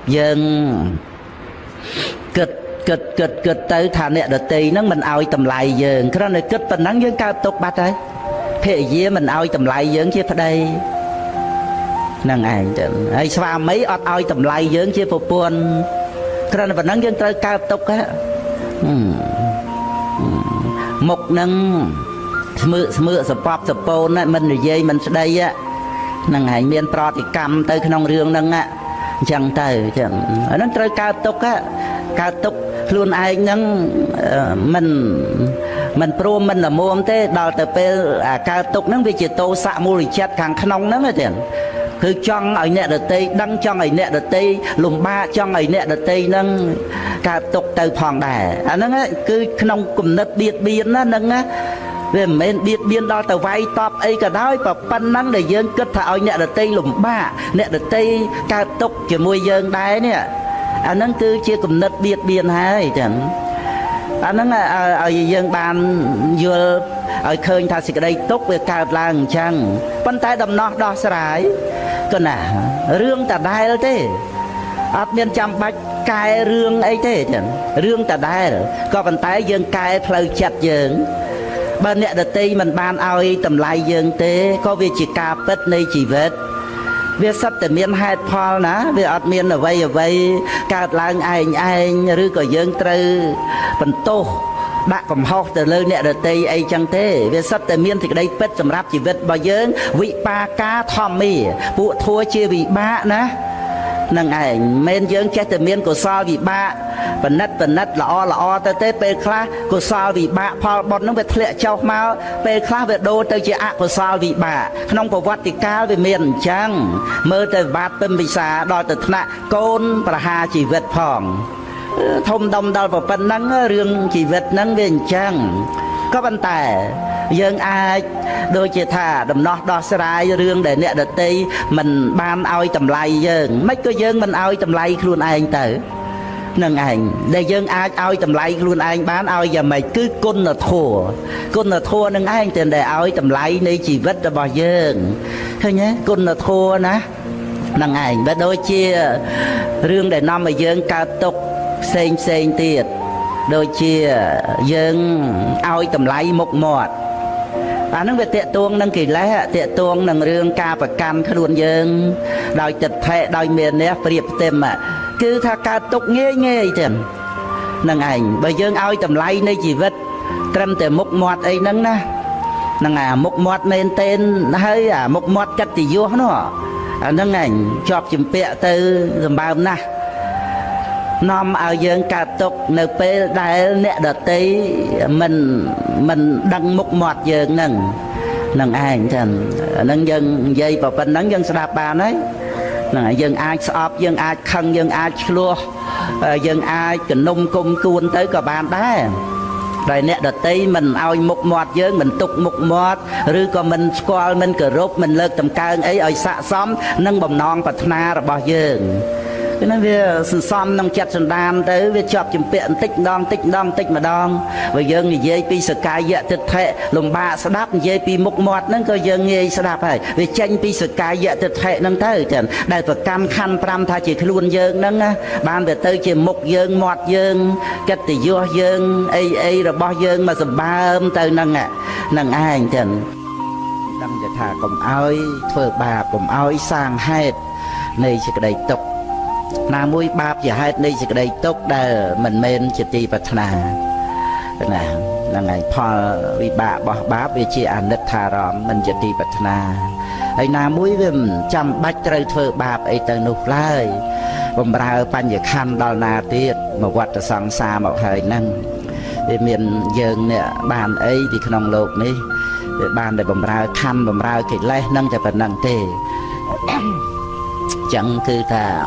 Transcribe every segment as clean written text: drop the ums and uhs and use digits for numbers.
dương kịch tới thà nè đợt tì nó mình ao tầm lại dương cái đó này kịch phần nắng dương cao tục bát đấy thế gì mình ao tầm lại dương chứ phải đây năng ảnh hay sao mấy ao tầm lại dương chứ phục buồn cái đó này phần nắng dương tới cao tục á một năng mưa sập pôn á mình rồi dây mình sẽ đây á năng ảnh miền pro thì cầm tới cái nông rương năng á chẳng tới chẳng nó tới cao tục á cao tục luôn ai nâng mình pro mình là mua thế đào từ pe cao tục nâng vì chỉ tô xạ mua thì chết càng khăn nâng hết tiền cứ trong ở nhẹ đợt tây đăng trong ở nhẹ đợt tây lùm ba trong ở nhẹ đợt tây nâng cao tục từ phòng đài nâng á cứ nông cùng đất biệt biên á nâng á về mình biệt biên đo từ vay top ấy cả đó và pan nâng để dân kết thảo nhẹ đợt tây lùm ba nhẹ đợt tây cao tục chỉ mua dân đái nè nó cứ chia cùng đất biệt biên hai chẳng nó ở dân bàn vừa ở khơi ta sẽ đây tốt về cao làng chăng phân tay đầm nọ đo sải còn rương ta đai đó thế ở bên trăm bách cài rương ấy thế chẳng rương ta đai rồi có phân tay dân cài phơi chặt dân bên nè đợt tây mình ban ao tầm lại dân thế có việc chỉ cà pết này chỉ vết việc sắp từ miền hai phò ná việc ở miền ở vây cả làng anh rư có dân trừ phần tô đã cầm học từ lời nè đợt tây ấy chẳng thế việc sắp từ miền thì đây pết sầm ráp chỉ vết bao dân vị ba cá thom mì vụ thua chia vị ba ná năng ảnh men dân chết từ miền của sao vị ba phần nát lọ tới tế pe khla của sao vị ba phò bọt nó về lệ châu mau pe khla về đô tới chỉ ạ của sao vị ba không có vật thì cao về miền trăng mơ tới bát bên bị xa đòi từ nạ côn và hà chỉ vết phòng thông đông đào vào phần nắng riêng chỉ vết nắng về trăng có vấn đề dân ai đôi chỉ thà đầm nọ đo sài riêng để nè đợt tây mình ban ao tầm lai dân mấy cái dân mình ao tầm lai luôn ai anh tử nâng ảnh để dân ai ao tầm lại luôn anh bán ao giờ mày cứ côn là thua nâng anh tiền để ao tầm lại này chỉ vất là bao dân thôi nhé côn là thua ná nâng ảnh và đôi chia riêng để năm mà dân cao tục xên tiệt đôi chia dân ao tầm lại một mọt nó về tiệt tuông nâng kỳ lẽ tiệt tuông nâng riêng ca và can khá luôn dân đòi tịch thệ đòi miền nè priệp tem mà cứ tha ca tục nghe tiền nâng ảnh bởi dương ao tầm lay này chỉ vết trâm từ mục mọt ấy nâng na nâng mục mọt men tên hơi mục mọt cách thì vô nó nâng ảnh chọp chùm bẹ từ dùm bao na nòm ao dương ca tục nợ bê đại nẹ đợt tây mình đăng mục mọt dương nâng ảnh nâng dân dây vào phần nâng dân sạp bà đấy dân ai sọp dân ai khăn dân ai lua dân ai cần nông công tuôn tới cả bàn đá rồi nè đợt tây mình ao một mọt dân mình tục một mọt rồi còn mình squal mình cờ rốt mình lơ tầm cao ấy ở xạ xóm nâng bầm non và na rồi bao dân cái nó về xóm nông chặt sân đan tới về chọp chùm tiện tích đong mà đong và dân thì dây pi sờ cài dạ thực thể lồng bạ sờ đáp dây pi một mọt nâng coi dân nghe sờ đáp hay về tranh pi sờ cài dạ thực thể nâng tới chẳng đại vật cam khăn pram tha chỉ luôn dân nâng ban về tới chỉ một dân mọt dân cách thì vô dân ai rồi bao dân mà sờ ba tới nâng ai chẳng đăngจะthả cùng ơi thưa bà cùng ơi sang hết này chỉ cái đầy tục na mũi bạp chỉ hai đây chỉ đây tốt đờ mình men chỉ ti bát na nè là ngày phò bị bạ bỏ bạp về chỉ ăn đất thà ròm mình chỉ ti bát na ấy na mũi về chăm bách trời thưa bạp ấy từ nục lai bầm ra pan giờ khăn đào na tiệt mà quạt từ sáng xa một thời năng để miền dương nè bàn ấy thì không lột ní bàn để bầm ra khăn bầm ra cái lai năng cho phần năng tê chẳng cứ thà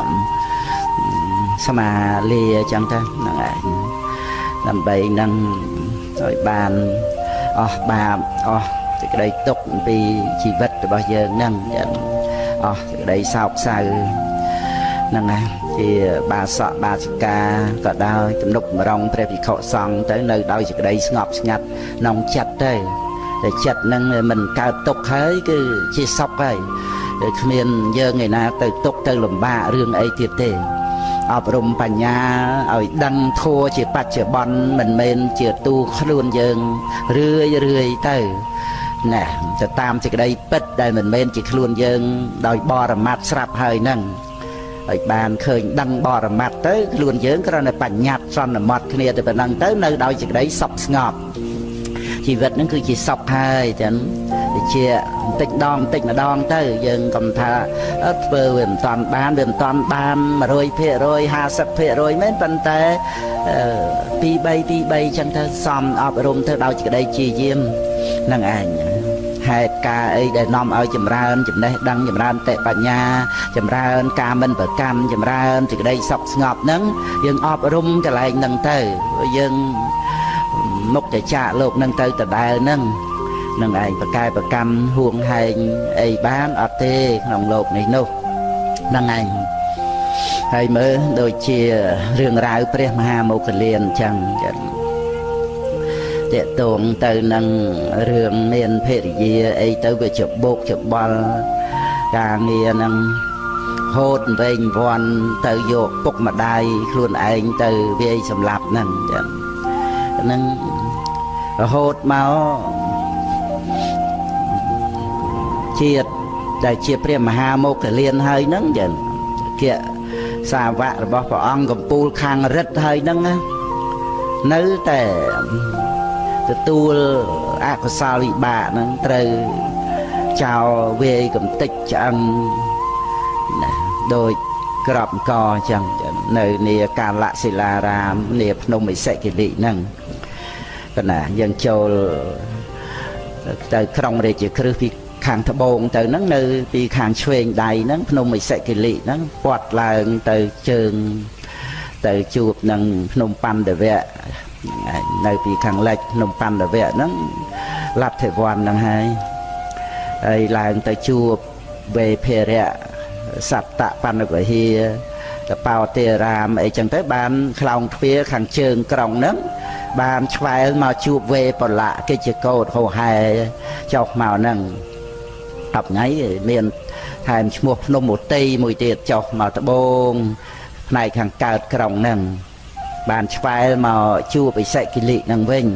mà lìa chẳng ta làm bậy năng rồi bàn bà thì cái đây tục vì chỉ vật bao giờ năng cái đây sao năng thì bà sợ bà ca cả đau tụm nục mà rong phải bị khổ xong tới nơi đau cái đây ngọt ngặt nòng chặt đây để chặt năng mình cao tục hết cứ chia sóc ấy គ្មានយើងឯណាទៅទុកទៅលំបាករឿងអីទៀតទេអប់រំបញ្ញាឲ្យដឹងធัวជាបច្ចុប្បន្នមិនមែនជាទូខ្លួនយើងរឿយទៅណាទៅតាមសេចក្តីពិតដែលមិនមែនជាខ្លួនយើងដោយបរមត្ថស្រាប់ហើយហ្នឹងឲ្យបានឃើញដឹងបរមត្ថទៅខ្លួនយើងគ្រាន់តែបញ្ញត្តិសន្មត់គ្នាទៅប៉ុណ្ណឹងទៅនៅដោយសេចក្តីសុខស្ងប់ជីវិតហ្នឹងគឺជាសុខហើយចឹងជាបន្តិចម្ដងទៅយើងកុំថាធ្វើវាមិនតាន់បាន100% 50% មែនប៉ុន្តែ2-3ចឹងទៅសំអប់រំទៅដោយសេចក្តីជាយាមនឹងឯងហេតុការអីដែលនាំឲ្យចម្រើនចំណេះដឹងចម្រើនតេបញ្ញាចម្រើនការមិនប្រកាន់ចម្រើនសេចក្តីសុខស្ងប់ហ្នឹងយើងអប់រំកន្លែងហ្នឹងទៅយើងមុខទៅចាកលោកហ្នឹងទៅដដែលហ្នឹងនឹងឯងប្រកែប្រកម្មហួងហែងអីបានអត់ទេក្នុងលោកនេះនោះហ្នឹងឯងហើយមើលដូចជារឿងរ៉ាវព្រះមហាមោគលានអញ្ចឹងតេតងទៅនឹងរឿងមានភរិយាអីទៅវាច្បោកច្បល់ការងារនឹងហូតវែងវាន់ទៅយកពុកម្ដាយខ្លួនឯងទៅវាយសម្លាប់ហ្នឹងចឹងហ្នឹងរហូតមកជាតិដែលជាព្រះមហាមោគលានហើយហ្នឹងចឹងជាសាវករបស់ព្រះអង្គកំពូលខាងរិទ្ធហើយហ្នឹងនៅតែទទួលអកុសលវិបាកហ្នឹងត្រូវចោលវាយកំទេចឆ្អឹងណាដោយក្របអង្គអញ្ចឹងនៅនាកាលសិលារាមនាភ្នំឥសិគិលិហ្នឹងប៉ុន្តែយើងចូលទៅក្រុងរាជក្រឹសពីខាងត្បូងទៅហ្នឹងនៅពីខាងឆ្វេងដៃហ្នឹងភ្នំឥសិគិលិហ្នឹងពាត់ឡើងទៅជើងទៅជួបនឹងភ្នំបណ្ឌវៈនៅពីខាងលិចភ្នំបណ្ឌវៈហ្នឹងលទ្ធិវ័នហ្នឹងហើយឡើងទៅជួបវេភរៈសត្តបណ្ឌវហិតបោទេរាមអីចឹងទៅបានខ្លោងទ្វារខាងជើងក្រុងហ្នឹងបានឆ្វែលមកជួបវេពលៈកិច្ចកោតហោហែចុះមកហ្នឹង10ថ្ងៃមានថែមឈ្មោះភ្នំឧតីមួយទៀតចុះមកត្បូងផ្នែកខាងកើតក្រុងហ្នឹងបានឆ្វែលមកជួបឥសិគិលិហ្នឹងវិញ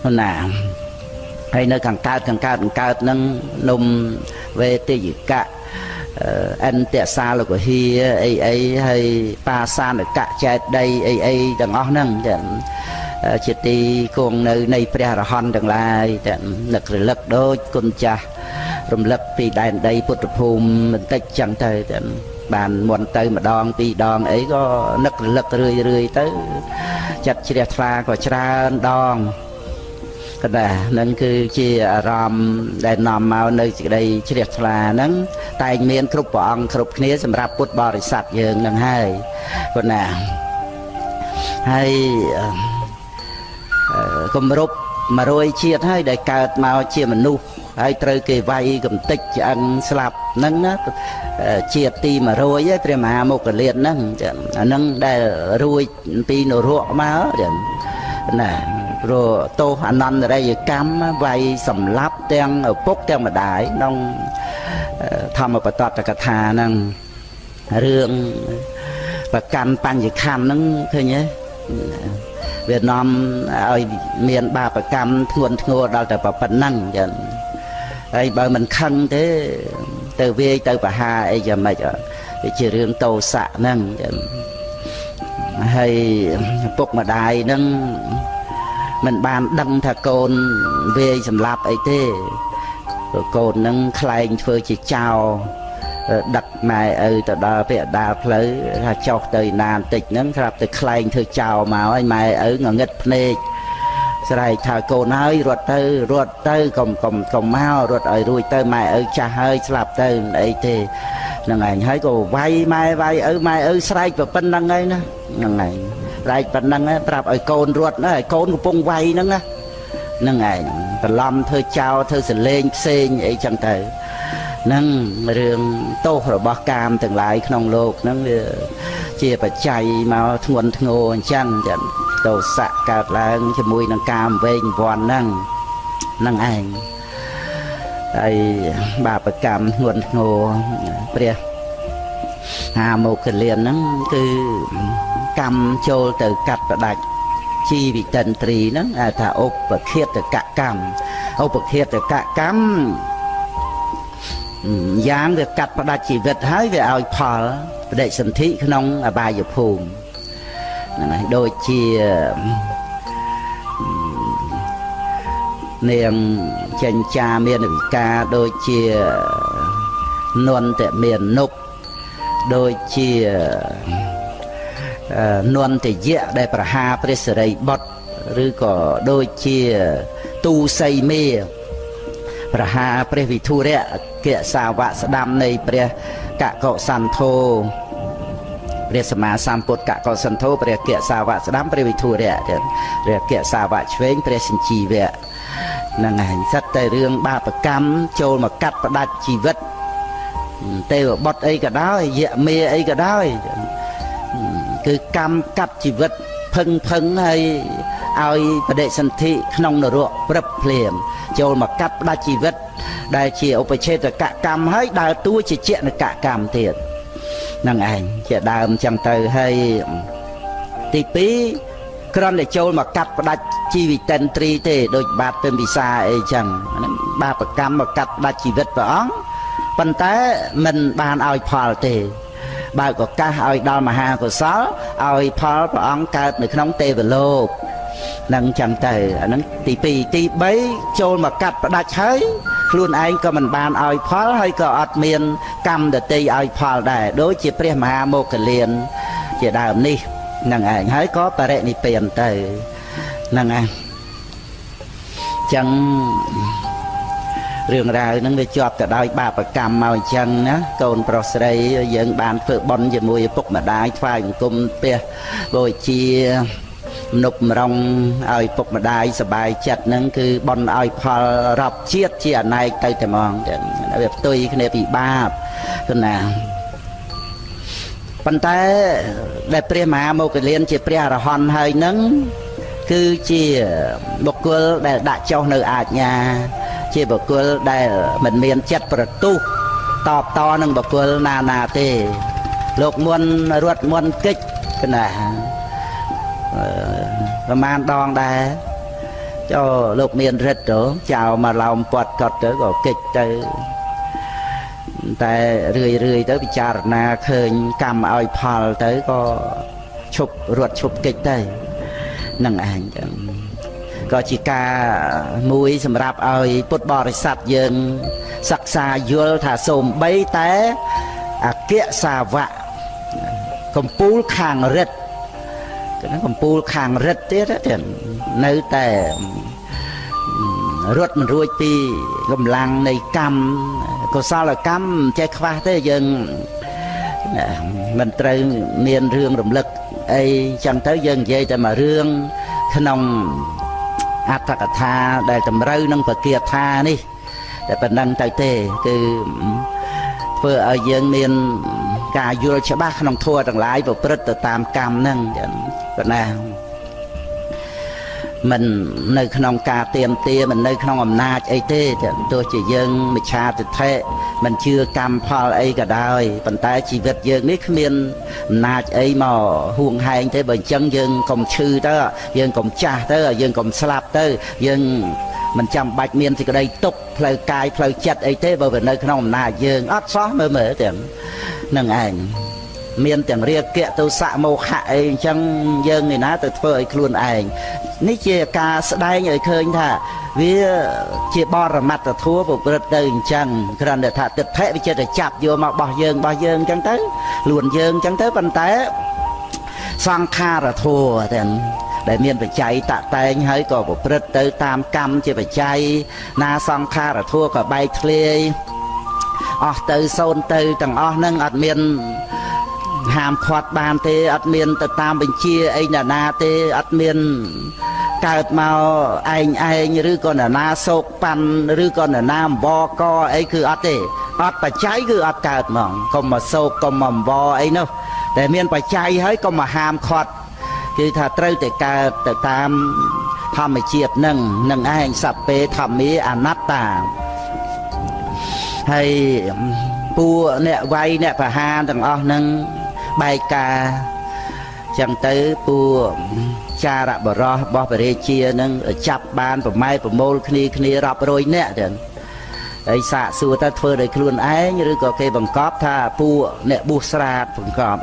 នោះណាហើយនៅខាងកើតហ្នឹងនំវេទិយកៈអន្តរសាលកហិអីហើយបាសានកៈចេតដីអីទាំងអស់ហ្នឹងជាទីគង់នៅនៃព្រះរហន្តទាំងឡាយនឹករលឹកដូចគុណចាស់រំលឹកពីដែនដីពុទ្ធភូមិបន្តិចចឹងទៅបានមុនទៅម្ដងពីរដងអីក៏នឹករលឹករឿយទៅចិត្តជ្រះថ្លាក៏ច្រើនដងក៏ដែរនឹងគឺជាអារម្មណ៍ដែលនាំមកនៅសេចក្តីជ្រះថ្លាហ្នឹងតែងមានគ្រប់ព្រះអង្គគ្រប់គ្នាសម្រាប់ពុទ្ធបរិស័ទយើងហ្នឹងហើយប៉ុណ្ណាហើយគម្រប់100ជាតិហើយដែលកើតមកជាមនុស្សហើយត្រូវគេវាយកំទេចឆ្អឹងស្លាប់ហ្នឹងណាជាតិទី100ហើយព្រះមហាមោគលានហ្នឹងអាហ្នឹងដែលរួចពីនរកមកចឹងណាព្រោះទោសអនន្តរិយកម្មវាយសម្លាប់ទាំងឪពុកទាំងម្ដាយក្នុងធម្មបតតកថាហ្នឹងរឿងប្រកាន់បញ្ញខណ្ឌហ្នឹងឃើញទេវានាំឲ្យមានបាបកម្មធ្ងន់ធ្ងរដល់តែប៉ុណ្ណឹងចឹងហើយបើមិនខឹងទេទៅវាយទៅបហាអីយ៉ាងម៉េចវាជារឿងតោសៈហ្នឹងចឹងហើយពុកម្ដាយហ្នឹងមិនបានដឹងថាកូនវាយសម្លាប់អីទេកូនហ្នឹងខ្លែងធ្វើជាចោលដឹកម៉ែឪទៅដល់ពាក្យដាលផ្លូវថាចុះទៅណាបន្តិចហ្នឹងស្រាប់តែខ្លែងធ្វើចោលមកហើយម៉ែឪងងឹតភ្នែកស្រែកថាកូនហើយរត់ទៅកុំមករត់ឲ្យរួចទៅម៉ែឪចាស់ហើយស្លាប់ទៅអីទេហ្នឹងឯងហើយក៏វាយម៉ែឪស្រែកប៉ុណ្្នឹងហើយណាហ្នឹងឯងស្រែកប៉ុណ្្នឹងប្រាប់ឲ្យកូនរត់ណាឲ្យកូនកំពុងវាយហ្នឹងណាហ្នឹងឯងបន្លំធ្វើចោលធ្វើសលេងផ្សេងអីចឹងទៅហ្នឹងរឿងទោសរបស់កាមទាំងឡាយក្នុងលោកហ្នឹងវាជាបច្ច័យមកធ្ងន់ធ្ងរអញ្ចឹងចឹងទោសៈកើតឡើងជាមួយនឹងកាមវែងវាន់ហ្នឹងឯង ហើយបាបកម្មធ្ងន់ធ្ងរព្រះហាមោគលានហ្នឹងគឺកម្មចូលទៅកាត់ផ្ដាច់ជីវិតិន្ទ្រីហ្នឹងថាឧបឃាតកកម្មឧបឃាតកកម្មយ៉ាងវាកាត់ផ្ដាច់ជីវិតហើយវាឲ្យផលបដិសន្ធិក្នុងអបាយភូមិហ្នឹងហើយដូចជានាងចិញ្ចាមានវិការដូចជានន្តមាននុបដូចជានន្តយៈដែលប្រហារព្រះសិរីបុត្រឬក៏ដូចជាទូសីមេប្រហារព្រះវិធុរៈកិសាវៈស្ដាំនៃព្រះកកុសន្ធោព្រះសម្មាសម្ពុទ្ធកកុសន្ធោព្រះកិសាវៈស្ដាំព្រះវិធុរៈព្រះកិសាវៈឆ្វេងព្រះសញ្ជីវៈហ្នឹងហើយសិតតែរឿងបាបកម្មចូលមកកាត់ផ្ដាច់ជីវិតទេវបុត្រអីក៏ដោយយៈមេអីក៏ដោយគឺកម្មកាត់ជីវិតផឹងហើយឲ្យបដិសន្ធិក្នុងនរកព្រឹបភ្លាមចូលមកកាត់ផ្ដាច់ជីវិតដែលជាឧបច្ឆេទកកម្មហើយដើរតួជាជានកកម្មទៀតហ្នឹងឯងជាដើមចឹងទៅហើយទី2គ្រាន់តែចូលមកកាត់ផ្ដាច់ជីវិតិន្ទ្រីទេដូចបាបទិមពិសាអីចឹងហ្នឹងបាបកម្មមកកាត់ផ្ដាច់ជីវិតព្រះអង្គប៉ុន្តែមិនបានឲ្យផលទេបើកឱកាសឲ្យដល់មហាកុសលឲ្យផលព្រះអង្គកើតនៅក្នុងទេវលោកនឹងចឹងទៅអាហ្នឹងទី2ទី3ចូលមកកាត់ផ្ដាច់ហើយខ្លួនឯងក៏មិនបានឲ្យផលហើយក៏អត់មានកម្មដតីឲ្យផលដែរដូចជាព្រះមហាមោគលានជាដើមនេះហ្នឹងឯងហើយក៏បរិនិព្វានទៅហ្នឹងឯងចឹងរឿងរ៉ាវហ្នឹងវាជាប់ទៅដោយបាបកម្មមកអញ្ចឹងណាកូនប្រុសស្រីយើងបានធ្វើបុណ្យជាមួយឪពុកម្ដាយថ្វាយបង្គំព្រះបូជានុបរងឲ្យពុកម្ដាយសบายចិត្តហ្នឹងគឺបុណ្យឲ្យផលរាប់ជាតិជាអនេកទៅតែហ្មងវាផ្ទុយគ្នាពីបាបគឺណាប៉ុន្តែដែលព្រះមហាមោគលានជាព្រះអរហន្តហើយហ្នឹងគឺជាបុគ្គលដែលដាក់ចុះនៅអាជ្ញាជាបុគ្គលដែលមិនមានចិត្តប្រទុះតបតនឹងបុគ្គលណាទេលោកមុនរត់មុនកិច្ចគឺណាប្រមាណដងដែរចូលលោកមានរិទ្ធទៅចៅមកឡោមពាត់គាត់ទៅក៏កិច្ចទៅតែរឿយទៅពិចារណាឃើញកម្មឲ្យផលទៅក៏ឈប់រត់ឈប់កិច្ចទៅនឹងឯងចឹងក៏ជាការមួយសម្រាប់ឲ្យពុទ្ធបរិស័ទយើងសិក្សាយល់ថាសូម្បីតែអគ្គសាវកកំពូលខាងរិទ្ធកំពូលខាងរិទ្ធទៀតនៅតែរត់មិនរួចពីកម្លាំងនៃកម្មកុសលកម្មចេះខ្វះទេយើងមិនត្រូវមានរឿងរំលឹកអីចឹងទៅយើងនិយាយតែមួយរឿងក្នុងអត្ថកថាដែលតម្រូវនឹងបគាថានេះតែប៉ុណ្ណឹងទៅទេគឺធ្វើឲ្យយើងមានការយល់ច្បាស់ក្នុងធម៌ទាំងឡាយប្រព្រឹត្តទៅតាមកម្មហ្នឹងប៉ុណ្ណាមិននៅក្នុងការទៀមទាមិននៅក្នុងអំណាចអីទេទោះជាយើងមិច្ឆាទិដ្ឋិមិនជឿកម្មផលអីក៏ដោយប៉ុន្តែជីវិតយើងនេះគ្មានអំណាចអីមកហួងហែងទេបើអញ្ចឹងយើងកុំឈឺទៅយើងកុំចាស់ទៅយើងកុំស្លាប់ទៅយើងមិនចាំបាច់មានសេចក្តីទុក្ខផ្លូវកាយផ្លូវចិត្តអីទេបើវានៅក្នុងអំណាចយើងអត់សោះមើលទាំងនឹងឯងមានទាំងរាគៈទោសៈមោហៈអីអញ្ចឹងយើងឯណាទៅធ្វើឲ្យខ្លួនឯងនេះជាការស្ដែងឲ្យឃើញថាវាជាបរមត្ថធម៌ប្រព្រឹត្តទៅអញ្ចឹងគ្រាន់តែថាទិដ្ឋិវាចិត្តតែចាប់យកមកបោះយើងអញ្ចឹងទៅខ្លួនយើងអញ្ចឹងទៅប៉ុន្តែសង្ខារធម៌ទាំងដែលមានបច្ច័យតតែងហើយក៏ប្រព្រឹត្តទៅតាមកម្មជាបច្ច័យណាសង្ខារធម៌ក៏បែកធ្លាយអស់ទៅសូន្យទៅទាំងអស់ហ្នឹងអត់មានហាមឃាត់បានទេអត់មានទៅតាមបញ្ជាអីណាទេអត់មានកើតមកឯងឬក៏ណាសោកប៉ាន់ឬក៏ណាអង្វរកអីគឺអត់ទេអត់បច្ច័យគឺអត់កើតហ្មងកុំមកសោកកុំមកអង្វរអីនោះតែមានបច្ច័យហើយកុំមកហាមឃាត់គឺថាត្រូវតែកើតទៅតាមធម្មជាតិនឹងឯងសព្វេធម្មាអនត្តា ហើយពួកអ្នកវាយអ្នកប្រហារទាំងអស់ហ្នឹងបែកការចឹងទៅពួកចារបរោះរបស់ព្រះរាជានឹងចាប់បានប្រម៉ែប្រមូលគ្នារាប់រយនាក់ចឹងហើយសាកសួរទៅធ្វើដោយខ្លួនឯងឬក៏គេបង្កប់ថាពួកអ្នកបួសស្រាតបង្កប់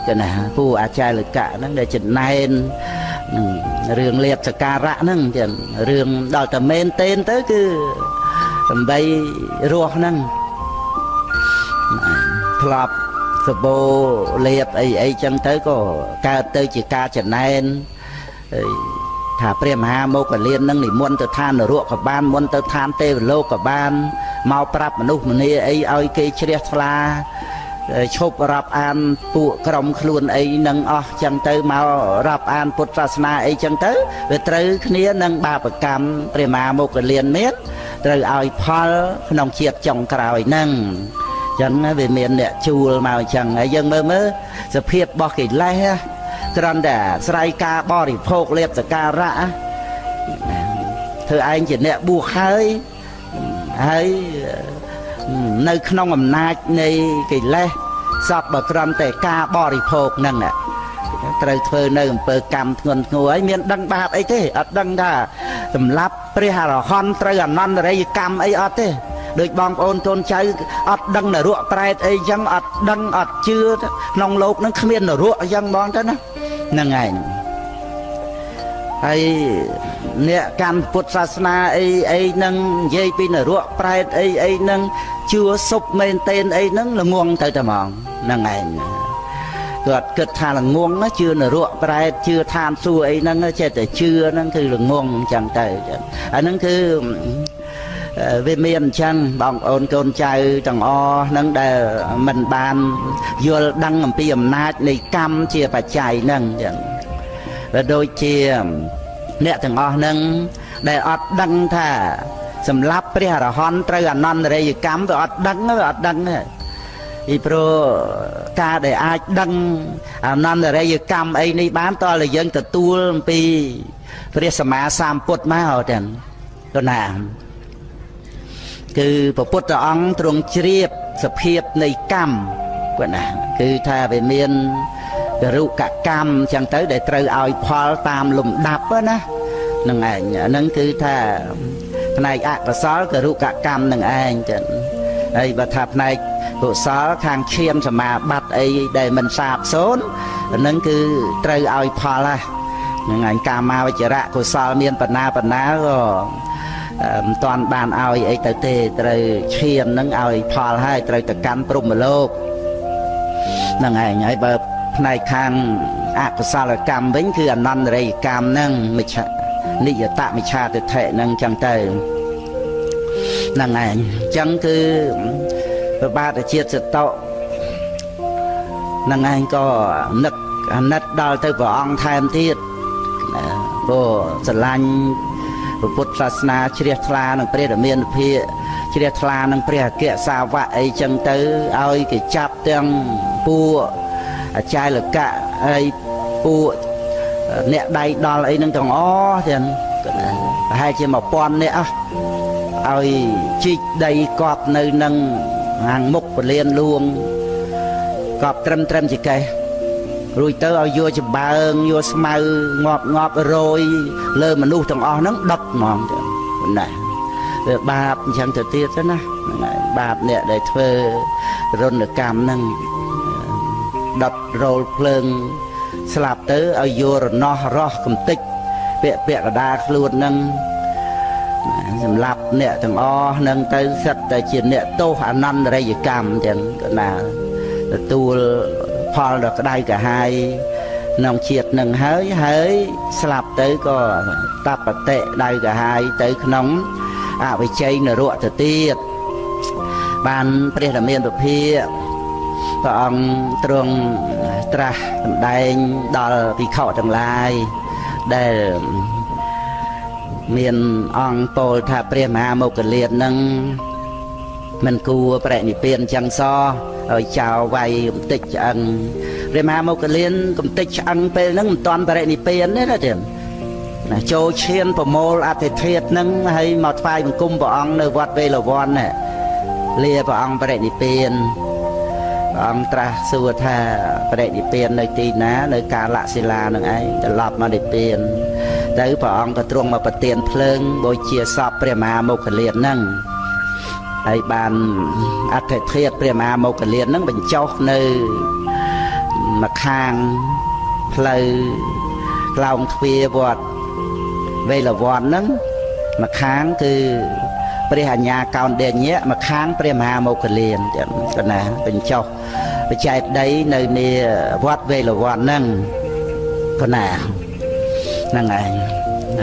ចឹងណាពួកអាចារ្យលកៈហ្នឹងដែលចំណែនរឿងលៀបសការៈហ្នឹងចឹងរឿងដល់តែមែនទេនទៅគឺដើម្បីរស់ហ្នឹងធ្លាប់សបោលៀបអីចឹងទៅក៏កើតទៅជាការចំណែនថាព្រះមហាមោគលាននឹងនិមន្តទៅឋាននរកក៏បានមុនទៅឋានទេវលោកក៏បានមកប្រាប់មនុស្សម្នាអីឲ្យគេជ្រះថ្លាឈប់រាប់អានពួកក្រុមខ្លួនអីនឹងអស់ចឹងទៅមករាប់អានពុទ្ធសាសនាអីចឹងទៅវាត្រូវគ្នានឹងបាបកម្មព្រះមហាមោគលានមានត្រូវឲ្យផលក្នុងជាតិចុងក្រោយហ្នឹងចឹងវាមានអ្នកជួលមកអញ្ចឹងហើយយើងមើលសភាពរបស់កិលេសគ្រាន់តែស្រ័យការបរិភោគលៀបសការៈធ្វើឯងជាអ្នកបួសហើយនៅក្នុងអំណាចនៃកិលេសសពបើគ្រាន់តែការបរិភោគហ្នឹងត្រូវធ្វើនៅអំពើកម្មធ្ងន់ធ្ងរហើយមានដឹងបាបអីទេអត់ដឹងថាសម្រាប់ព្រះអរហន្តត្រូវអនន្តរិយកម្មអីអត់ទេដូចបងប្អូនកូនចៅអត់ដឹងនរកប្រែតអីចឹងអត់ដឹងអត់ជឿក្នុងលោកនឹងគ្មាននរកអញ្ចឹងបងទៅណាហ្នឹងឯងហើយអ្នកកាន់ពុទ្ធសាសនាអីហ្នឹងនិយាយពីនរកប្រែតអីហ្នឹងជឿសុបមែនទេនអីហ្នឹងល្ងងទៅតែហ្មងហ្នឹងឯងគាត់គិតថាល្ងងជឿនរកប្រែតជឿឋានសួគ៌អីហ្នឹងចេះតែជឿហ្នឹងគឺល្ងងអញ្ចឹងទៅអាហ្នឹងគឺវាមានអញ្ចឹងបងប្អូនកូនចៅទាំងអស់ហ្នឹងដែលមិនបានយល់ដឹងអំពីអំណាចនៃកម្មជាបច្ច័យហ្នឹងអញ្ចឹងវាដូចជាអ្នកទាំងអស់ហ្នឹងដែលអត់ដឹងថាសម្រាប់ព្រះអរហន្តត្រូវអនន្តរិយកម្មវាអត់ដឹងពីព្រោះការដែលអាចដឹងអនន្តរិយកម្មអីនេះបានតើយើងទទួលអំពីព្រះសម្មាសម្ពុទ្ធមកទាំងទៅណាគឺព្រះពុទ្ធអង្គទ្រង់ជ្រាបសភាពនៃកម្មគាត់ណាគឺថាវាមានគរុកកម្មអញ្ចឹងទៅដែលត្រូវឲ្យផលតាមលំដាប់ណាហ្នឹងឯងហ្នឹងគឺថាផ្នែកអកុសលគរុកកម្មនឹងឯងចឹងហើយបើថាផ្នែកកុសលខាងឈាមសមាបត្តិអីដែលមិនសាបសូន្យហ្នឹងគឺត្រូវឲ្យផលហ្នឹងឯងកាមាវចរៈកុសលមានបណ្ណាក៏មិនតាន់បានឲ្យអីទៅទេត្រូវឈាមនឹងឲ្យផលហើយត្រូវទៅកាន់ព្រហ្មលោកហ្នឹងឯងហើយបើផ្នែកខាងអកុសលកម្មវិញគឺអនន្តរិយកម្មហ្នឹងមិច្ឆានិយតមិច្ឆាទិដ្ឋិហ្នឹងចឹងទៅហ្នឹងឯងអញ្ចឹងគឺប្របាទជាតិសតុហ្នឹងឯងក៏នឹកអាណិតដល់ទៅព្រះអង្គថែមទៀតព្រោះស្រឡាញ់ពុទ្ធសាសនាជ្រះថ្លានឹងព្រះរាមានុភាពជ្រះថ្លានឹងព្រះអគ្គសាវកអីចឹងទៅឲ្យគេចាប់ទាំងពួកអាចារ្យលកៈហើយពួកអ្នកដៃដល់អីនឹងទាំងអស់ទាំងប្រហែលជា1000នាក់ឲ្យជីកដីកប់នៅនឹងហាងមុខពលានលួងកប់ត្រឹមជាកេះរួចទៅឲ្យយកចំបើងយកស្មៅងាប់រយលើមនុស្សទាំងអស់ហ្នឹងដុតហ្មងចឹងណាវាបាបអញ្ចឹងទៅទៀតទៅណាហ្នឹងហើយបាបអ្នកដែលធ្វើរនកម្មហ្នឹងដុតរោលភ្លើងស្លាប់ទៅឲ្យយករណោះរស់កំតិចពាក់កដាខ្លួនហ្នឹងសម្រាប់អ្នកទាំងអស់ហ្នឹងទៅសិតតែជាអ្នកទោសអនន្តរិយកម្មចឹងណាទទួលផលដល់ក្តៅកាហាយក្នុងជាតិនឹងហើយស្លាប់ទៅក៏តបតិដៅកាហាយទៅក្នុងអវិជ័យនរកទៅទៀតបានព្រះរាមានុភាព្រះអង្គទ្រង់ត្រាស់សម្ដែងដល់ភិក្ខុទាំងឡាយដែលមានអង្គពោលថាព្រះមហាមោគលាននឹងមិនគួរបរិនិព្វានចឹងសោះឲ្យចៅវាយកំតិចឆ្អឹងព្រះមហាមោគលានកំតិចឆ្អឹងពេលហ្នឹងមិនតាន់បរិនិព្វានទេណាទៀតណាចូលឈានប្រមូលអធិធិធហ្នឹងហើយមកថ្វាយបង្គំព្រះអង្គនៅវត្តវេលវ័នណា លាព្រះអង្គបរិនិព្វានព្រះអង្គត្រាស់សួរថាបរិនិព្វាននៅទីណានៅកាលសិលានឹងឯងត្រឡប់មកនិព្វានទៅព្រះអង្គក៏ទ្រង់មកប្រទានភ្លើងបូជាសពព្រះមហាមោគលានហ្នឹងហើយបានអដ្ឋិធាតុព្រះមហាមោគលានហ្នឹងបញ្ចុះនៅម្ខាងផ្លូវក្លោងទ្វារវត្តវេលវ័នហ្នឹងម្ខាងគឺព្រះអញ្ញាកោណ្ឌញ្ញៈម្ខាងព្រះមហាមោគលានចឹងណាបញ្ចុះបច្ច័យដីនៅនាវត្តវេលវ័នហ្នឹងប៉ុណ្ណាហ្នឹងឯង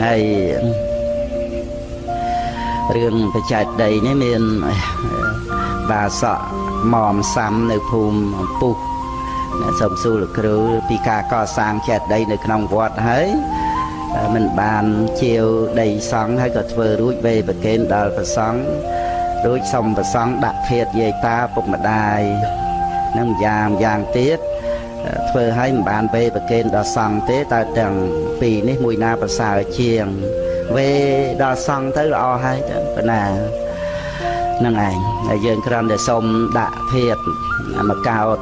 ហើយរឿងបច្ច័យដីនេះមានបាសកមុំសាំនៅភូមិអំពុះសូមសួរលោកគ្រូពីការកសាងចេតិយនៅក្នុងវត្តហើយមិនបានជាវដីសង់ហើយក៏ធ្វើរួចវេប្រគេនដល់ព្រះសង្ឃរួចសុំព្រះសង្ឃដាក់ធាតុយាយតាពុកម្ដាយនឹងយ៉ាងទៀតធ្វើឲ្យមិនបានវេប្រគេនដល់សង្ឃទេតែទាំងពីរនេះមួយណាប្រសើរជាងវេដល់សង្ឃទៅល្អហើយប៉ុណ្ណាហ្នឹងឯងហើយយើងគ្រាន់តែសុំដាក់ធាតុមកកោត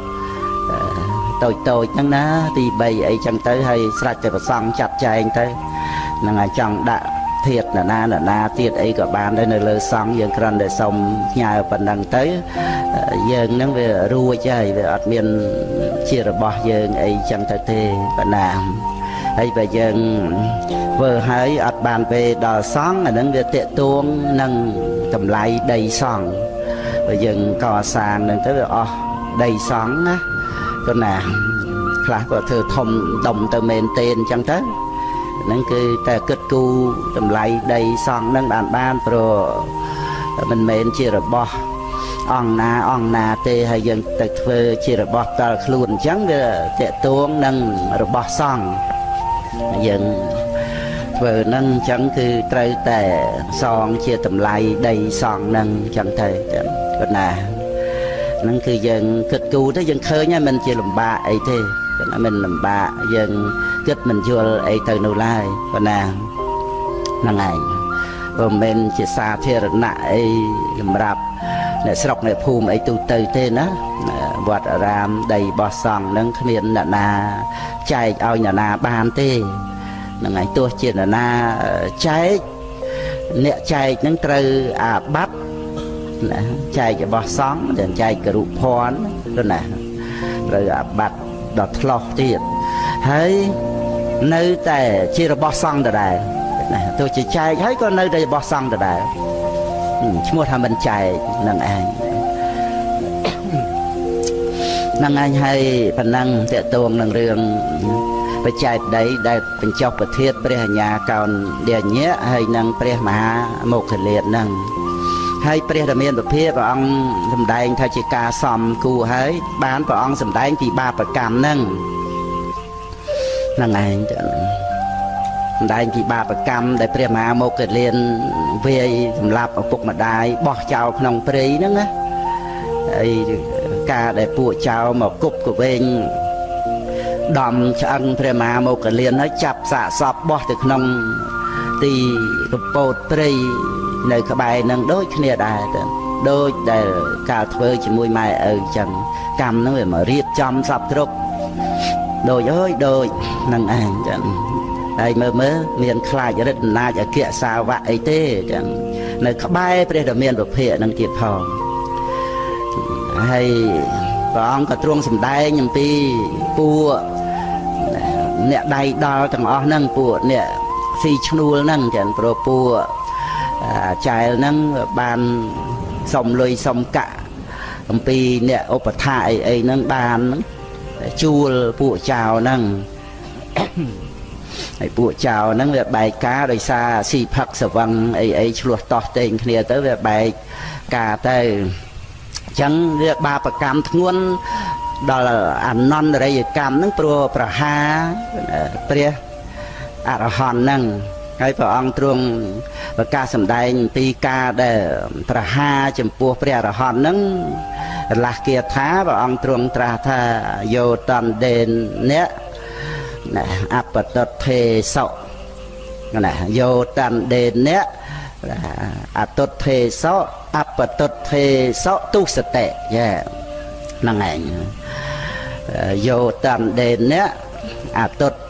តូចហ្នឹងណាទី3អីចឹងទៅហើយស្រេចតែប្រសង់ចាត់ចែងទៅហ្នឹងហើយចង់ដាក់ធាតុណាទៀតអីក៏បានដែរនៅលើសង្ឃយើងគ្រាន់តែសុំផ្ញើប៉ុណ្ណឹងទៅយើងហ្នឹងវារួចហើយវាអត់មានជារបស់យើងអីចឹងទៅទេប៉ុណ្ណាហើយបើយើងធ្វើហើយអត់បានពេលដល់សង្ឃអាហ្នឹងវាតេតួងនឹងតម្លៃដីសង្ឃបើយើងកសាងហ្នឹងទៅវាអស់ដីសង្ឃណាប៉ុណ្ណាខ្លះក៏ធ្វើធំដុំទៅមែនទេអញ្ចឹងទៅហ្នឹងគឺតែគិតគូរតម្លៃដីសង់ហ្នឹងបានព្រោះមិនមែនជារបស់អង្គណាទេហើយយើងទៅធ្វើជារបស់តល់ខ្លួនអញ្ចឹងវាតេតួងនឹងរបស់សង្ឃយើងធ្វើហ្នឹងអញ្ចឹងគឺត្រូវតែសងជាតម្លៃដីសង់ហ្នឹងអញ្ចឹងទៅប៉ុណ្ណាហ្នឹងគឺយើងគិតគូរទៅយើងឃើញហើយមិនជាលំបាកអីទេមិនលំបាកយើងគិតមិនយល់អីទៅនោះឡើយប៉ុណ្ណាហ្នឹងឯងព្រោះមិនមែនជាសាធារណៈអីសម្រាប់អ្នកស្រុកអ្នកភូមិអីទូទៅទេណាវត្តអារាមដីរបស់សង្ឃហ្នឹងគ្មានអ្នកណាចែកឲ្យអ្នកណាបានទេហ្នឹងឯងទោះជាអ្នកណាចែកអ្នកចែកហ្នឹងត្រូវអាបត្តិណាចែករបស់សង្ឃតែចែកគរុភ័ណ្ឌទៅណាត្រូវអាបត្តិដល់ថ្លោះទៀតហើយនៅតែជារបស់សង្ឃដដែលណាទោះជាចែកហើយក៏នៅតែរបស់សង្ឃដដែលឈ្មោះថាមិនចែកនឹងឯងនឹងឯងហើយប៉ុណ្ណឹងតកតងនឹងរឿងបច្ច័យដីដែលបញ្ចុះប្រធានព្រះអញ្ញាកោណ្ឌញ្ញៈហើយនឹងព្រះមហាមោគលានហ្នឹងហើយព្រះរាមាភិព្រះអង្គសម្ដែងថាជាការសំគួរហើយបានព្រះអង្គសម្ដែងពីបាបកម្មហ្នឹងឯងសម្ដែងពីបាបកម្មដែលព្រះមហាមោគលានវាយសម្លាប់ឪពុកម្ដាយបោះចោលក្នុងព្រៃហ្នឹងណាហើយការដែលពួកចោលមកគប់កវែងដំឆ្អឹងព្រះមហាមោគលានហើយចាប់សាកសពបោះទៅក្នុងទីកពោតព្រៃនៅក្បែរនឹងដូចគ្នាដែរទៅដូចដែលកាលធ្វើជាមួយម៉ែឪអញ្ចឹងកម្មហ្នឹងវាមករៀបចំសពគ្រប់ដូចនឹងឯងចឹងហើយមើលមានខ្លាចរិទ្ធិអំណាចអគ្គសាវកអីទេចឹងនៅក្បែរព្រះរាមាភិនឹងទៀតផងហើយព្រះអង្គក៏ទ្រង់សម្ដែងអំពីពួកអ្នកដៃដល់ទាំងអស់ហ្នឹងពួកអ្នកស៊ីឈ្នួលហ្នឹងចឹងព្រោះពួកចែលហ្នឹងបានសុំលុយសុំកាក់អំពីអ្នកឧបថាអីហ្នឹងបានជួលពួកចៅហ្នឹងហើយពួកចៅហ្នឹងវាបែកការដោយសារស៊ីផឹកសវឹងអីឆ្លោះតោះតេងគ្នាទៅវាបែកការទៅអញ្ចឹងវាបាបកម្មធ្ងន់ដល់អនន្តរិយកម្មហ្នឹងព្រោះប្រហារព្រះអរហន្តហ្នឹងហើយព្រះអង្គទ្រង់ប្រកាសសម្ដែងពីការដែលប្រហារចំពោះព្រះអរហន្តហ្នឹងរលះគាថាព្រះអង្គទ្រង់ត្រាស់ថាយោតន្តដេនអ្នកអបតតេសុណាយោតន្តដេនអ្នក អតុទ្ធេសោអបតុទ្ធេសោទុសតិហ្នឹងឯងយោតាន់ដេនៈអតុទ្ធ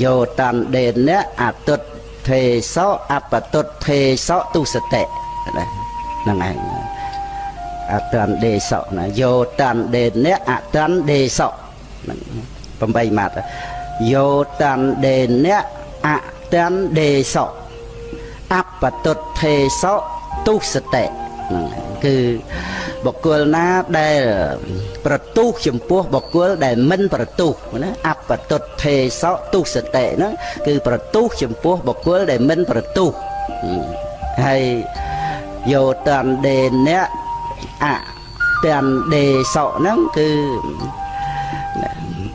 យោតាន់ដេនៈអតុទ្ធេសោអបតុទ្ធេសោទុសតិហ្នឹងឯងអតាន់ដេសោណាយោតាន់ដេនៈអតាន់ដេសោ8ម៉ាត់យោតាន់ដេនៈអតាន់ដេសោអបតុទ្ធេសោទុសតិគឺបុគ្គលណាដែលប្រទុះចំពោះបុគ្គលដែលមិនប្រទុះណាអបតុទ្ធេសោទុសតិហ្នឹងគឺប្រទុះចំពោះបុគ្គលដែលមិនប្រទុះហើយយោតាន់ដេនៈអតាន់ដេសោហ្នឹងគឺ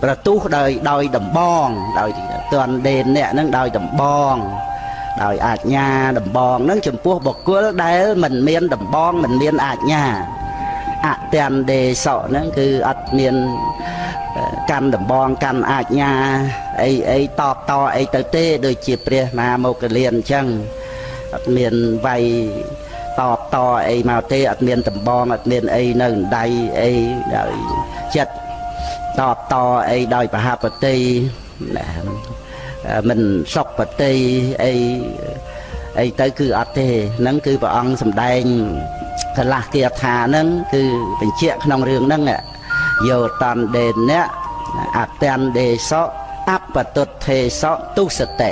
ប្រទុះដោយដំបងដោយតាន់ដេនៈហ្នឹងដោយដំបងដោយអាជ្ញាដំបងហ្នឹងចំពោះបុគ្គលដែលមិនមានដំបងមិនមានអាជ្ញាអតាន់ដេសោហ្នឹងគឺអត់មានកាន់ដំបងកាន់អាជ្ញាអីតបតអីទៅទេដូចជាព្រះមហាមោគលានអញ្ចឹងអត់មានវាយតបតអីមកទេអត់មានដំបងអត់មានអីនៅដៃអីដោយចិត្តតបតអីដោយបហបតិមិនសុខបតិអីទៅគឺអត់ទេហ្នឹងគឺព្រះអង្គសម្ដែងកលាស់គាថាហ្នឹងគឺបញ្ជាក់ក្នុងរឿងហ្នឹងយោតាន់ដេនៈអតាន់ដេសោអបតុទ្ធេសោទុសតិ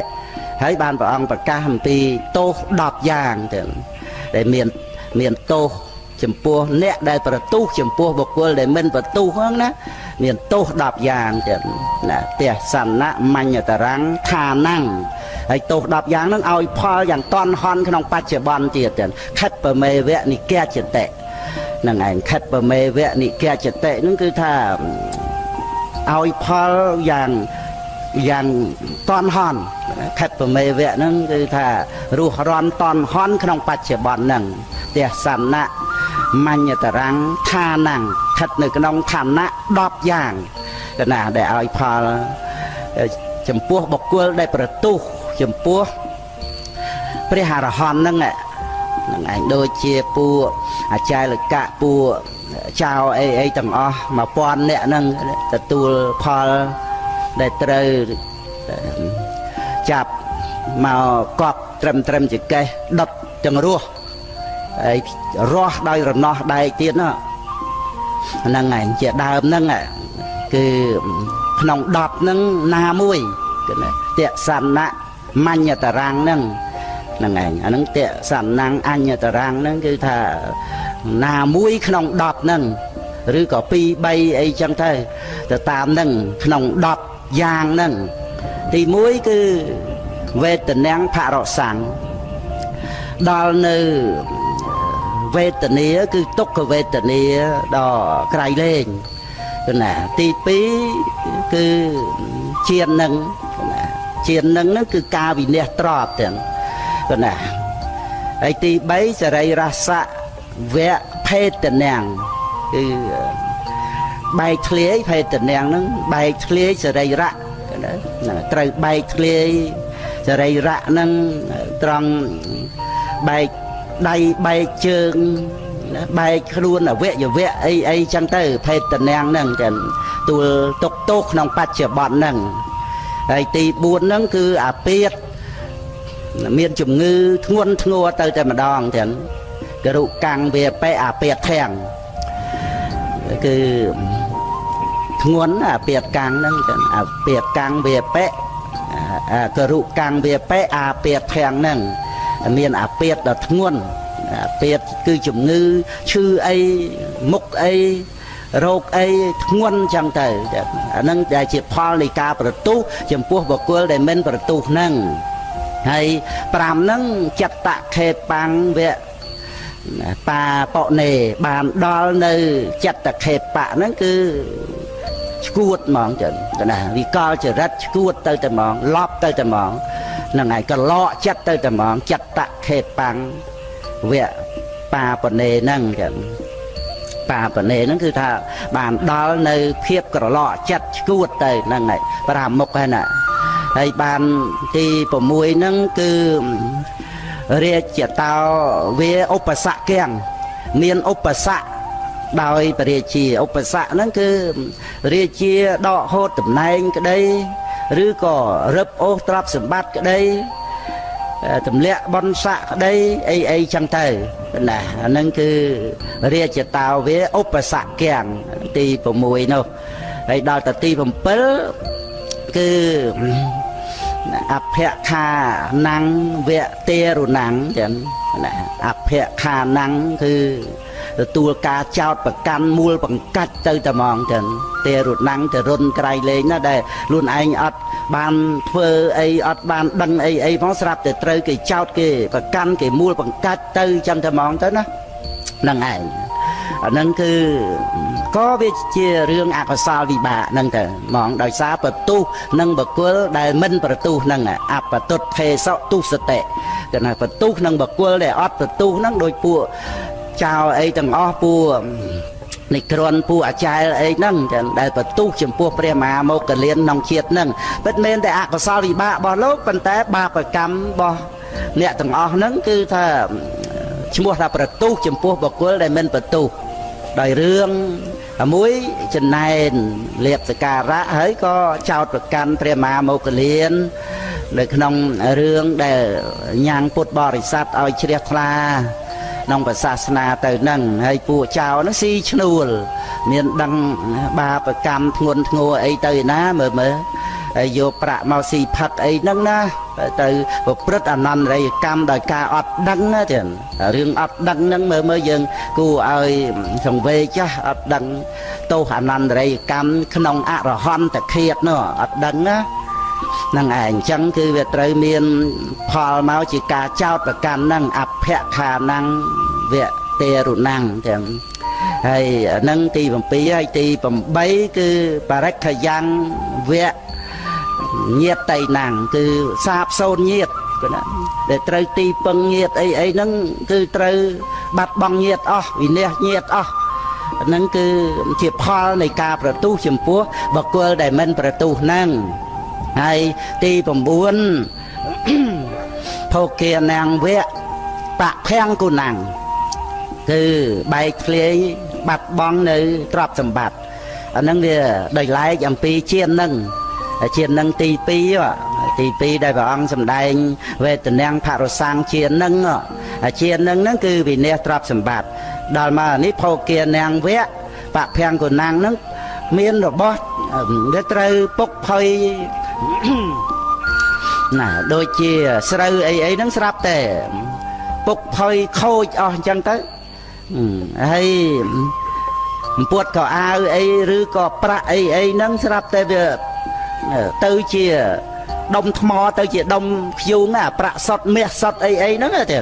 ហើយបានព្រះអង្គប្រកាសអំពីទោស10យ៉ាងទៅដែលមានទោសចំពោះអ្នកដែលប្រទុះចំពោះបុគ្គលដែលមិនប្រទុះហ្នឹងណាមានទោស10យ៉ាងទៀតណាទេសណៈមញ្ញតរੰថានាំងហើយទោស10យ៉ាងហ្នឹងឲ្យផលយ៉ាងតន់ហន់ក្នុងបច្ចុប្បន្នទៀតខិតបមេវៈនិកចតិហ្នឹងឯងខិតបមេវៈនិកចតិហ្នឹងគឺថាឲ្យផលយ៉ាងតន់ហន់ខិតបមេវៈហ្នឹងគឺថារស់រាន់តន់ហន់ក្នុងបច្ចុប្បន្នហ្នឹងទេសណៈមញ្ញតរੰថានាំងស្ថិតនៅក្នុងឋានៈ10យ៉ាងណាដែលឲ្យផលចំពោះបុគ្គលដែលប្រទុះចំពោះព្រះអរហន្តហ្នឹងឯងដូចជាពួកអាចារ្យលកៈពួកចៅអីទាំងអស់1000នាក់ហ្នឹងទទួលផលដែលត្រូវចាប់មកកប់ត្រឹមចកេះដុតទាំងរស់ហើយរស់ដោយរណោះដែកទៀតហ្នឹងឯងជាដើមហ្នឹងគឺក្នុង10ហ្នឹងណាមួយគឺទេសណៈមញ្ញតរੰហ្នឹងឯងអាហ្នឹងទេសនាំងអញ្ញតរੰហ្នឹងគឺថាណាមួយក្នុង10ហ្នឹងឬក៏2 3អីចឹងទៅតាមហ្នឹងក្នុង10យ៉ាងហ្នឹងទី1គឺវេទនាងភរសੰដល់នៅវេទនាគឺទុក្ខវេទនាដ៏ក្រៃលែងគឺណាទី2គឺជានឹងណាជានឹងហ្នឹងគឺការវិនិច្ឆ័យត្រប់ទាំងគឺណាហើយទី3សរីរសៈវៈភេទនាងគឺបែកធ្លាយភេទនាងហ្នឹងបែកធ្លាយសរីរៈណាត្រូវបែកធ្លាយសរីរៈហ្នឹងត្រង់បែកដៃបែកជើងបែកខ្លួនអវយវៈអីចឹងទៅភេទនាងហ្នឹងចឹងទួលទុកទោសក្នុងបច្ចុប្បន្នហ្នឹងហើយទី4ហ្នឹងគឺអាពាធមានជំងឺធ្ងន់ធ្ងរទៅតែម្ដងចឹងករុកាំងវាបេអាពាធធាំងគឺធ្ងន់អាពាធកាំងហ្នឹងចឹងអាពាធកាំងវាបេករុកាំងវាបេអាពាធធាំងហ្នឹងមានអាពាធដ៏ធ្ងន់អាពាធគឺជំងឺឈឺអីមុខអីរោគអីធ្ងន់ចឹងទៅអាហ្នឹងដែលជាផលនៃការប្រទុះចំពោះបុគ្គលដែលមិនប្រទុះហ្នឹងហើយ5ហ្នឹងចតខេបាំងវៈបាបនេបានដល់នៅចតខេបៈហ្នឹងគឺឈួតហ្មងចឹងណាវិកលចរិតឈួតទៅតែហ្មងឡប់ទៅតែហ្មងហ្នឹងហើយកលក់ចិត្តទៅតែហ្មងចតខេបាំងវៈបាបនេហ្នឹងចឹងបាបនេហ្នឹងគឺថាបានដល់នៅភាពក្រឡក់ចិត្តឈួតទៅហ្នឹងហើយ5មុខហ្នឹងណាហើយបានទី6ហ្នឹងគឺ រាជតោវាឧបសគ្គទាំងមានឧបសគ្គដោយពរាជាឧបសគ្គហ្នឹងគឺរាជាដកហូតតំណែងក្តីឬក៏រឹបអូសទ្រព្យសម្បត្តិក្តីទម្លាក់បនស័កក្តីអីចឹងទៅណាអាហ្នឹងគឺរាជតោវាឧបសគ្គទាំងទី6នោះហើយដល់ទៅទី7គឺអភខាណੰវៈទេរុណੰចឹងណាអភខាណੰគឺទទួលការចោតប្រកាន់មូលបង្កាច់ទៅតែហ្មងចឹងទេរុណੰទៅរុនក្រៃលែងណាដែលខ្លួនឯងអត់បានធ្វើអីអត់បានដឹងអីផងស្រាប់តែត្រូវគេចោតគេប្រកាន់គេមូលបង្កាច់ទៅចឹងតែហ្មងទៅណាហ្នឹងឯងអាហ្នឹងគឺក៏វាជារឿងអកុសលវិបាកហ្នឹងទៅហ្មងដោយសារប្រទុះនឹងបកុលដែលមិនប្រទុះហ្នឹងអបតុទ្ធេសទុសតិគឺថាប្រទុះនឹងបកុលដែលអត់ប្រទុះហ្នឹងដោយពួកចៅអីទាំងអស់ពួកនិក្រន់ពួកអាចារ្យអីហ្នឹងចឹងដែលបន្ទុះចំពោះព្រះមហាមោគលានក្នុងជាតិហ្នឹងពិតមែនតែអកុសលវិបាករបស់លោកប៉ុន្តែបាបកម្មរបស់អ្នកទាំងអស់ហ្នឹងគឺថាឈ្មោះថាប្រទុះចំពោះបុគ្គលដែលមិនប្រទុះដោយរឿងមួយចំណែនលៀបសការៈហើយក៏ចោតប្រកាន់ព្រះមហាមោគលាននៅក្នុងរឿងដែលញ៉ាំងពុទ្ធបរិស័ទឲ្យជ្រះថ្លាក្នុងព្រះសាសនាទៅនឹងហើយពួកចៅហ្នឹងស៊ីឈ្នួលមានដឹងបាបកម្មធ្ងន់ធ្ងរអីទៅណាមើលហើយយកប្រាក់មកស៊ីផឹកអីហ្នឹងណាទៅប្រព្រឹត្តអនន្តរិយកម្មដោយការអត់ដឹងទេរឿងអត់ដឹងហ្នឹងមើលយើងគួរឲ្យសង្វេគចាស់អត់ដឹងទោសអនន្តរិយកម្មក្នុងអរហន្តឃាតនោះអត់ដឹងណាហ្នឹងឯងអញ្ចឹងគឺវាត្រូវមានផលមកជាការចោតប្រកាន់ហ្នឹងអភខាណੰវៈទេរុណੰទាំងហើយហ្នឹងទី7ហើយទី8គឺបរិក្ខយ៉ាងវៈញាតតៃណੰគឺសាបសូន្យញាតគឺណាដែលត្រូវទីពឹងញាតអីហ្នឹងគឺត្រូវបាត់បង់ញាតអស់វិនាសញាតអស់ហ្នឹងគឺជាផលនៃការប្រទុះចំពោះបុគ្គលដែលមិនប្រទុះហ្នឹងហើយទី9ភោគានាងវៈបភ័ងគុណੰគឺបែកធ្លាយបាត់បង់នៅទ្រព្យសម្បត្តិអាហ្នឹងវាដោយឡែកអំពីជានឹងជានឹងទី2ដែលព្រះអង្គសម្ដែងវេទនាងផរសាំងជានឹងហ្នឹងគឺវិនាសទ្រព្យសម្បត្តិដល់មកនេះភោគានាងវៈបភ័ងគុណੰហ្នឹងមានរបស់វាត្រូវពុកភ័យណាដូចជាស្រូវអីហ្នឹងស្រាប់តែពុកភ័យខូចអស់អញ្ចឹងទៅហើយពុតក៏អាវអីឬក៏ប្រាក់អីហ្នឹងស្រាប់តែវាទៅជាដុំថ្មទៅជាដុំខ្យូងអាប្រាក់សុតមាសសុតអីហ្នឹងទេ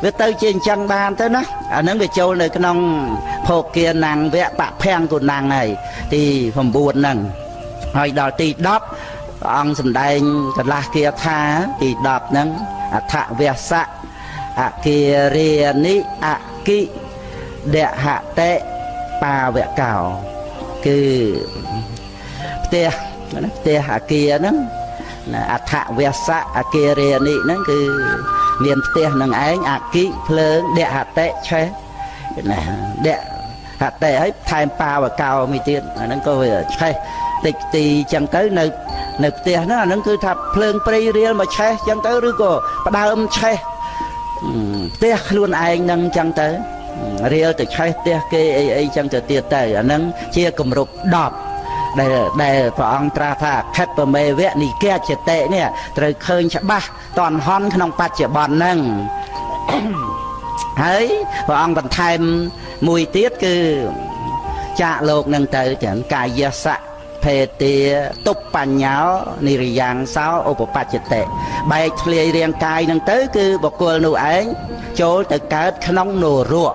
វាទៅជាអញ្ចឹងបានទៅណាអាហ្នឹងវាចូលនៅក្នុងភោគានាងវៈបភ័ងគុណੰហើយទី9ហ្នឹងហើយដល់ទី10ព្រះអង្គសម្ដែងកន្លះគាថាទី10ហ្នឹងអថវសៈអគារានិអគិដហតិបាវកោគឺផ្ទះអគារហ្នឹងអថវសៈអគារានិហ្នឹងគឺមានផ្ទះនឹងឯងអគិភ្លើងដហតិឆេះណាដហតិហើយថែមបាវកោមួយទៀតអាហ្នឹងក៏វាឆេះតិចទីចឹងទៅនៅផ្ទះហ្នឹងអាហ្នឹងគឺថាភ្លើងព្រៃរៀលមកឆេះចឹងទៅឬក៏ផ្ដើមឆេះផ្ទះខ្លួនឯងហ្នឹងចឹងទៅរៀលទៅឆេះផ្ទះគេអីចឹងទៅទៀតទៅអាហ្នឹងជាគម្រប់10ដែលព្រះអង្គត្រាស់ថាខិតបមេវៈនិកាចតិនេះត្រូវឃើញច្បាស់តន់ហន់ក្នុងបច្ចុប្បន្នហ្នឹងហើយព្រះអង្គបន្ថែមមួយទៀតគឺចាកលោកនឹងទៅទាំងកាយសៈភេទាទុបបញ្ញោនិរិយ៉ាងសោឧបបច្ចតិបែកធ្លាយរាងកាយនឹងទៅគឺបុគ្គលនោះឯងចូលទៅកើតក្នុងនរក